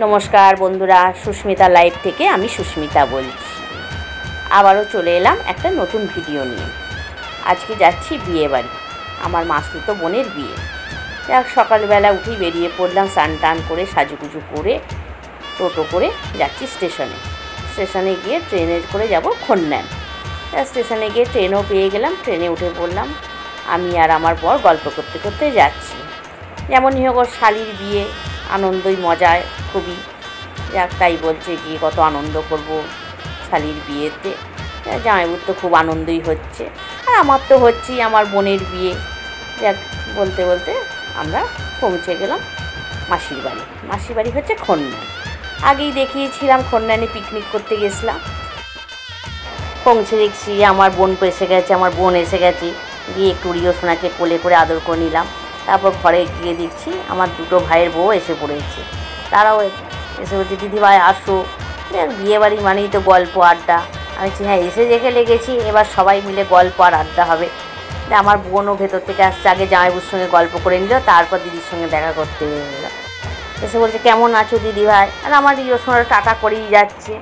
নমস্কার বন্ধুরা, সুস্মিতা লাইভ থেকে আমি সুস্মিতা বলছি। আবারও চলে এলাম একটা নতুন ভিডিও নিয়ে। আজকে যাচ্ছি বিয়ে বাড়ি, আমার মাসতুতো বোনের বিয়ে। যাক, সকালবেলা উঠেই বেরিয়ে পড়লাম, স্নান টান করে সাজুগুজু করে টোটো করে যাচ্ছি স্টেশনে গিয়ে ট্রেনে করে যাব খন্ন্যান। স্টেশনে গিয়ে ট্রেনও পেয়ে গেলাম, ট্রেনে উঠে পড়লাম। আমি আর আমার বর গল্প করতে করতে যাচ্ছি। যেমনই হোক, ওর শালির বিয়ে, আনন্দই মজায় খুবই। যাক, তাই বলছে গিয়ে কত আনন্দ করব শালির বিয়েতে। জামাইবুর তো খুব আনন্দই হচ্ছে, আর আমার তো হচ্ছেই, আমার বোনের বিয়ে। যাক, বলতে বলতে আমরা পৌঁছে গেলাম মাসির বাড়ি। মাসির বাড়ি হচ্ছে খন্ন্যান। আগেই দেখিয়েছিলাম, খন্ন্যানে পিকনিক করতে গেছিলাম। পৌঁছে দেখছি আমার বোন এসে গেছে, আমার বোন এসে গেছে। গিয়ে একটু রিওসোনাকে কোলে করে আদর করে নিলাম। তারপর ঘরে গিয়ে দেখছি আমার দুটো ভাইয়ের বউ এসে পড়েছে। তারাও এসে বলছে, দিদিভাই আসো। বিয়েবাড়ি মানেই তো গল্প আড্ডা। আমি বলছি, হ্যাঁ, এসে দেখে লেগেছি, এবার সবাই মিলে গল্প আর আড্ডা হবে। আমার বোনও ভেতর থেকে আসছে, আগে জামাইবুর সঙ্গে গল্প করে নিল, তারপর দিদির সঙ্গে দেখা করতে এলো। এসে বলছে, কেমন আছো দিদিভাই? আর আমার রিওসোনারা টাটা করেই যাচ্ছে।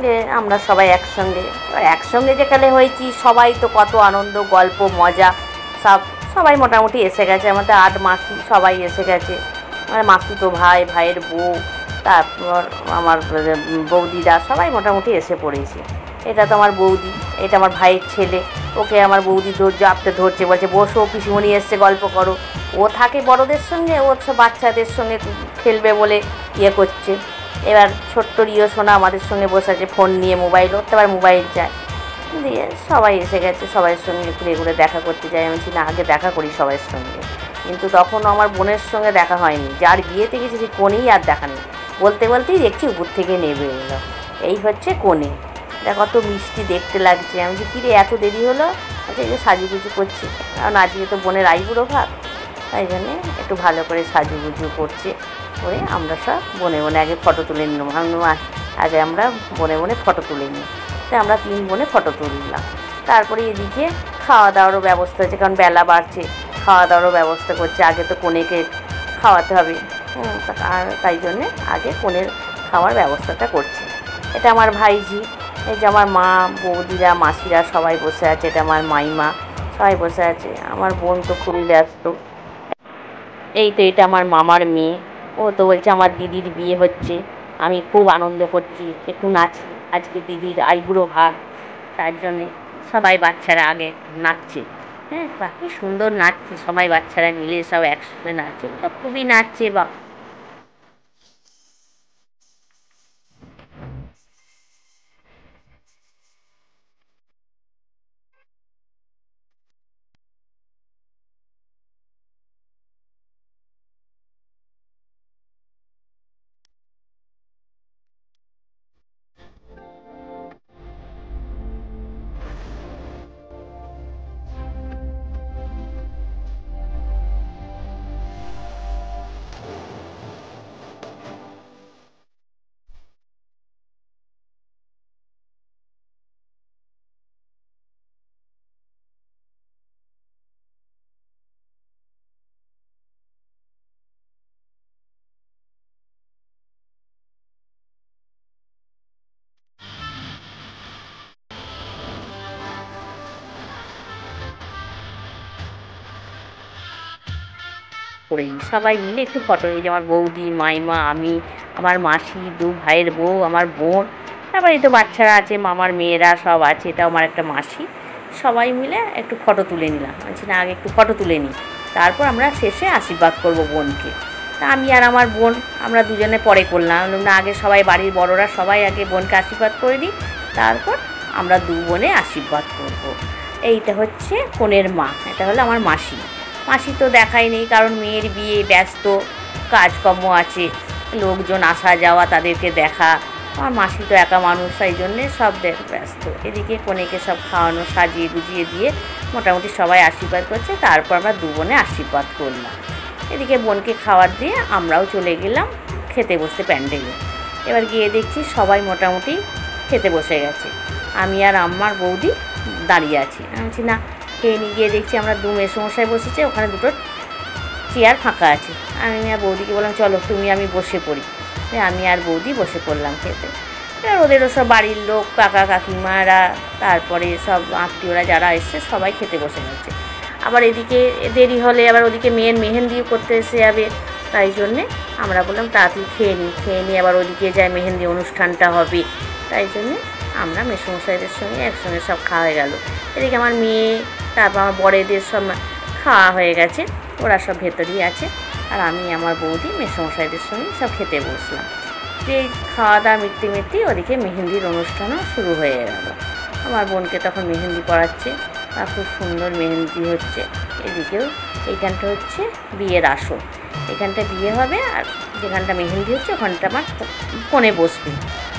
যে আমরা সবাই একসঙ্গে যেখানে হয়েছি, সবাই তো কত আনন্দ, গল্প, মজা সবাই মোটামুটি এসে গেছে। আমাদের 8 মাসি সবাই এসে গেছে। আমার মাসতুতো ভাই, ভাইয়ের বউ, তারপর আমার বৌদিরা সবাই মোটামুটি এসে পড়েছে। এটা তো আমার বৌদি, এটা আমার ভাইয়ের ছেলে। ওকে আমার বৌদি জাপটে ধরছে, বলছে বসো, পিসিমণি এসছে, গল্প করো। ও থাকে বড়দের সঙ্গে, ও সব বাচ্চাদের সঙ্গে খেলবে বলে ইয়ে করছে। এবার ছোট্ট রিওসোনা আমাদের সঙ্গে বসে আছে, ফোন নিয়ে, মোবাইল, ওর তো আবার মোবাইল চায়। দিয়ে সবাই এসে গেছে, সবাইয়ের সঙ্গে ঘুরে ঘুরে দেখা করতে যাই। আমি না, আগে দেখা করি সবাইয়ের সঙ্গে। কিন্তু তখনও আমার বোনের সঙ্গে দেখা হয়নি। যার বিয়েতে গেছি সেই কোণেই আর দেখা নেই। বলতে বলতেই দেখছি উপর থেকে নেমে এলো। এই হচ্ছে কোণে। দেখ কত মিষ্টি দেখতে লাগছে। আমি যে কিরে এত দেরি হলো? আচ্ছা, এই যে সাজুগুজু করছি, কারণ আজকে তো বোনের আইবুড়ো ভাত, তাই জন্যে একটু ভালো করে সাজুগুজু করছে। করে আমরা সব বনে বনে আগে ফটো তুলে নিলাম। আগে আমরা বনে বনে ফটো তুলে নিই। তাই আমরা 3 বোনে ফটো তুললাম। তারপরে এদিকে খাওয়া দাওয়ারও ব্যবস্থা হচ্ছে, কারণ বেলা বাড়ছে, খাওয়া দাওয়ারও ব্যবস্থা করছে। আগে তো কনেকে খাওয়াতে হবে, আর তাই জন্যে আগে কনের খাওয়ার ব্যবস্থাটা করছে। এটা আমার ভাইঝি, এই যে আমার মা, বৌদিরা, মাসিরা সবাই বসে আছে। এটা আমার মাইমা, সবাই বসে আছে। আমার বোন তো খুবই ব্যস্ত। এই তো এটা আমার মামার মেয়ে, ও তো বলছে আমার দিদির বিয়ে হচ্ছে, আমি খুব আনন্দ করছি, একটু নাচি, আজকে দিদির আইবুড়ো ভাত, তার জন্যে সবাই বাচ্চারা আগে নাচছে। হ্যাঁ, বাকি সুন্দর নাচছে, সবাই বাচ্চারা মিলে সব একসঙ্গে নাচছে, তো খুবই নাচছে। বা করেই সবাই মিলে একটু ফটো, এই যে আমার বৌদি, মাইমা, আমি, আমার মাসি, 2 ভাইয়ের বউ, আমার বোন, তারপরে এই তো বাচ্চারা আছে, মামার মেয়েরা সব আছে, এটাও আমার একটা মাসি। সবাই মিলে একটু ফটো তুলে নিলাম। বলছি না, আগে একটু ফটো তুলে নিই, তারপর আমরা শেষে আশীর্বাদ করব বোনকে। তা আমি আর আমার বোন আমরা দুজনে পরে করলাম না, আগে সবাই বাড়ির বড়রা সবাই আগে বোনকে আশীর্বাদ করে দিই, তারপর আমরা 2 বোনে আশীর্বাদ করব। এইটা হচ্ছে কনের মা, এটা হলো আমার মাসি। মাসি তো দেখাই নেই, কারণ মেয়ের বিয়ে, ব্যস্ত, কাজকর্ম আছে, লোকজন আসা যাওয়া, তাদেরকে দেখা। আমার মাসি তো একা মানুষ, তাই জন্যে সব ব্যস্ত। এদিকে কনেকে সব খাওয়ানো, সাজিয়ে গুজিয়ে দিয়ে মোটামুটি সবাই আশীর্বাদ করছে। তারপর আমরা 2 বোনে আশীর্বাদ করলাম। এদিকে বোনকে খাবার দিয়ে আমরাও চলে গেলাম খেতে বসতে প্যান্ডেলে। এবার গিয়ে দেখছি সবাই মোটামুটি খেতে বসে গেছে, আমি আর আমার বৌদি দাঁড়িয়ে আছি। আমি বলছি না, খেয়ে নিয়ে গিয়ে দেখছি আমরা 2 মেসোমশাই বসেছে, ওখানে 2টো চেয়ার ফাঁকা আছে। আমি আর বৌদিকে বললাম চলো তুমি আমি বসে পড়ি। আমি আর বৌদি বসে পড়লাম খেতে। এবার ওদেরও সব বাড়ির লোক, কাকা কাকিমারা, তারপরে সব আত্মীয়রা যারা এসছে সবাই খেতে বসে গেছে। আবার এদিকে দেরি হলে আবার ওদিকে মেয়ের মেহেন্দিও করতে এসে যাবে, তাই জন্যে আমরা বললাম তাড়াতাড়ি খেয়ে নিই আবার ওদিকে যায় মেহেন্দি অনুষ্ঠানটা হবে। তাই জন্যে আমরা মেসোমশাইদের সঙ্গে একসঙ্গে সব খাওয়া হয়ে গেল। এদিকে আমার মেয়ে, তারপর আমার বড়েদের সব খাওয়া হয়ে গেছে, ওরা সব ভেতরেই আছে। আর আমি আমার বৌদি মেসোমশাইদের সঙ্গে সব খেতে বসলাম। এই খাওয়া দাওয়া মিটতে ওদিকে মেহেন্দির অনুষ্ঠানও শুরু হয়ে গেল। আমার বোনকে তখন মেহেন্দি পড়াচ্ছে আর খুব সুন্দর মেহেন্দি হচ্ছে। এদিকেও এইখানটা হচ্ছে বিয়ের আসর, এখানটা বিয়ে হবে আর যেখানটা মেহেন্দি হচ্ছে ওখানটা আমার কোণে বসবে।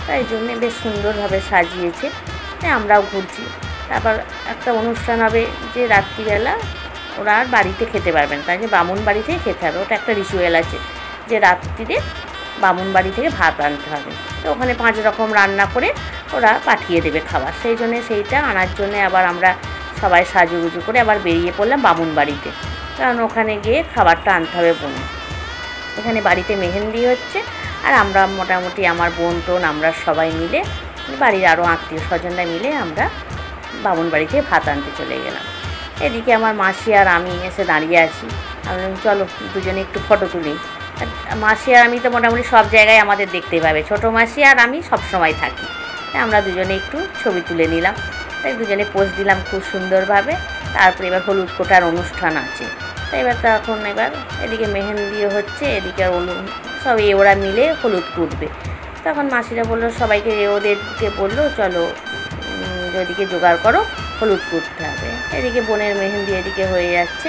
তাই জন্যে বেশ সুন্দরভাবে সাজিয়েছে। আমরাও ঘুরছি। তারপর একটা অনুষ্ঠান হবে যে রাত্রিবেলা ওরা আর বাড়িতে খেতে পারবেন, তাই যে বামুন বাড়িতেই খেতে হবে। ওটা একটা রিচুয়াল আছে যে রাত্রিরে বামুন বাড়ি থেকে ভাত আনতে হবে। তো ওখানে 5 রকম রান্না করে ওরা পাঠিয়ে দেবে খাবার। সেই জন্যে সেইটা আনার জন্যে আবার আমরা সবাই সাজুগুজু করে আবার বেরিয়ে পড়লাম বামুন বাড়িতে, কারণ ওখানে গিয়ে খাবারটা আনতে হবে বোন। এখানে বাড়িতে মেহেন্দি হচ্ছে আর আমরা মোটামুটি আমার বোন টোন আমরা সবাই মিলে, বাড়ির আরও আত্মীয় স্বজনরা মিলে আমরা বামুন বাড়িতে ভাত আনতে চলে গেলাম। এদিকে আমার মাসি আর আমি এসে দাঁড়িয়ে আছি। আমি বললাম চলো দুজনে একটু ফটো তুলি। মাসি আর আমি তো মোটামুটি সব জায়গায় আমাদের দেখতে পাবে, ছোটো মাসি আর আমি সব সময় থাকি। তাই আমরা দুজনে একটু ছবি তুলে নিলাম। তাই দুজনে পোজ দিলাম খুব সুন্দরভাবে। তারপরে এবার হলুদ কোটার অনুষ্ঠান আছে। তাই এবার এদিকে মেহেন্দিও হচ্ছে, এদিকে সব ওরা মিলে হলুদ কুটবে। তখন মাসিরা বললো সবাইকে, ওদেরকে বললো চলো ওদিকে জোগাড় করো, হলুদ কুটতে হবে। এদিকে বোনের মেহেন্দি এদিকে হয়ে যাচ্ছে,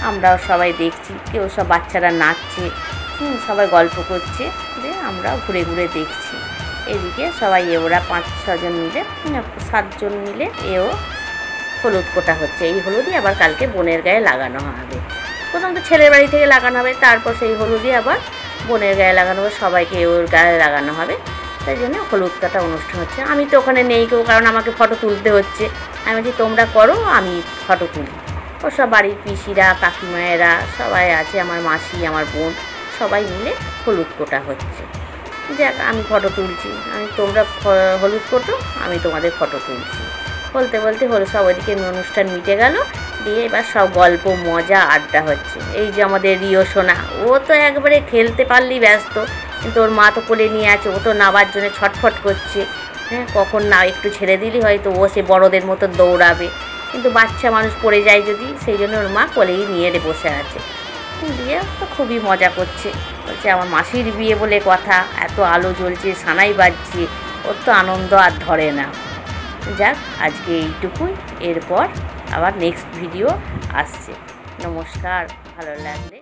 আমরাও সবাই দেখছি। কেউ সব বাচ্চারা নাচছে, সবাই গল্প করছে, যে আমরাও ঘুরে ঘুরে দেখছি। এদিকে সবাই ওরা 5-6 জন মিলে 7 জন মিলে হলুদ কোটা হচ্ছে। এই হলুদই আবার কালকে বোনের গায়ে লাগানো হবে। প্রথম তো ছেলের বাড়ি থেকে লাগানো হবে, তারপর সেই হলুদই আবার বোনের গায়ে লাগানো হবে, সবাইকে ওর গায়ে লাগানো হবে। তাই জন্য হলুদ কাটা অনুষ্ঠান হচ্ছে। আমি তো ওখানে নেই কেউ, কারণ আমাকে ফটো তুলতে হচ্ছে। আমি বলছি তোমরা করো, আমি ফটো তুলি। ও সব বাড়ির পিসিরা, কাকিমায়েরা সবাই আছে, আমার মাসি, আমার বোন, সবাই মিলে হলুদ কোটা হচ্ছে। যাক আমি ফটো তুলছি, তোমরা হলুদ কোটো, আমি তোমাদের ফটো তুলছি। বলতে সব ওইদিকে অনুষ্ঠান মিটে গেল। দিয়ে এবার সব গল্প মজা আড্ডা হচ্ছে। এই যে আমাদের রিও সোনা, ও তো একবারে খেলতে পারলেই ব্যস্ত, কিন্তু ওর মা তো কোলে নিয়ে আছে, ও তো নাবার জন্য ছটফট করছে। কখন না একটু ছেড়ে দিলেই হয়তো ও সে বড়দের মতো দৌড়াবে, কিন্তু বাচ্চা মানুষ পড়ে যায় যদি, সেই জন্য ওর মা কোলেই নিয়ে বসে আছে। দিয়ে তো খুবই মজা করছে। বলছে আমার মাসির বিয়ে বলে কথা, এত আলো জ্বলছে, সানাই বাজছে, ওর তো আনন্দ আর ধরে না। যাক আজকে এইটুকুই, এরপর আবার নেক্সট ভিডিও আসছে। নমস্কার, ভালো লাগলে